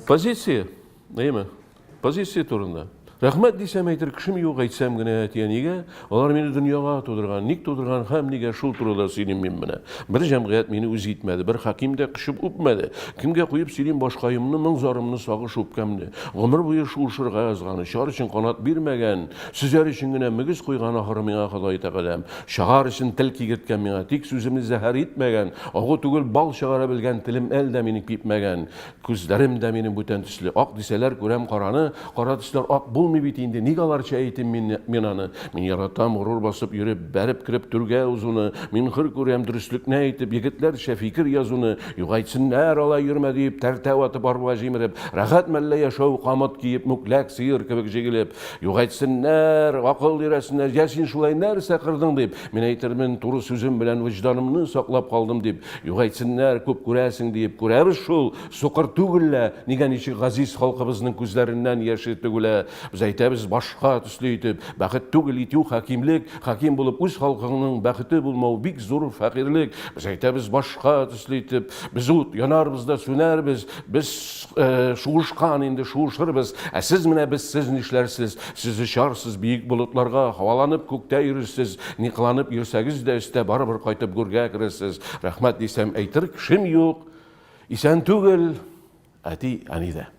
Позиция, değil mi? Позиция турында. Рәхмәт дисәм әйтер кешем юк, әйтсәм генә әтиәнигә, алар мине дөньяга тудырган, ник тудырган һәм нигә шул турыда сөйлим мин менә. Бер җәмгыять мине үз итмәде, бер хаким дә кышып үпмәде. Кемгә куеп сөйлим башкаемны, моң-зарымны сагыш үпкәмне. Гомер буе шулшырга язганы, шар өчен канат бирмәгән, сүзләр өчен генә мөгез куйган ахыры миңа Ходай тәгаләм. Шагар өчен тел кигерткән миңа, тик сүземне зәһәр итмәгән, агы түгел бал чыгара белгән телем әл дә мине кипмәгән. Күзләрем дә минем бүтән төсле, ак дисәләр күрәм караны, кара төсләр ак булмый бит инде. Ник аларча әйтим мин аны? Мин яратам горур басып йөреп, бәреп кирип түргә узуны, мин хөр күрәм дөреслекне әйтеп, егетләрчә фикер язуны, югайтсыннар алай йөрмә дип, тәртә ватып арба җимереп, рәхәт мәллә яшәү камыт киеп, мүкләк сыер кебек җигелеп, югайтсыннар, акыл өйрәсеннәр, я син шулай нәрсә кырдың дип, мин әйтермен туры сүзем белән вөҗданымны саклап калдым дип, югайтсыннар, күп күрәсең дип, күрәбез шул, сукыр түгеллә, нигә ничек газиз халкыбызның күзләреннән яше түгелә, без әйтәбез башка төсле итеп, бәхет түгел итү хакимлек, хаким булып үз халкыңның бәхете булмау бик зур фәкыйрьлек, без әйтәбез башка төсле итеп, без ут янарбыз да сүнәрбез, без шуышкан инде шуышырбыз, ә сез менә без сез нишләрсез, сез очарсыз биек болытларга, һаваланып күктә йөрерсез, ни кыланып йөрсәгез дә өстә барыбер кайтып гүргә керерсез. Рәхмәт дисәм әйтер кешем юк, исән түгел, әти, әни дә.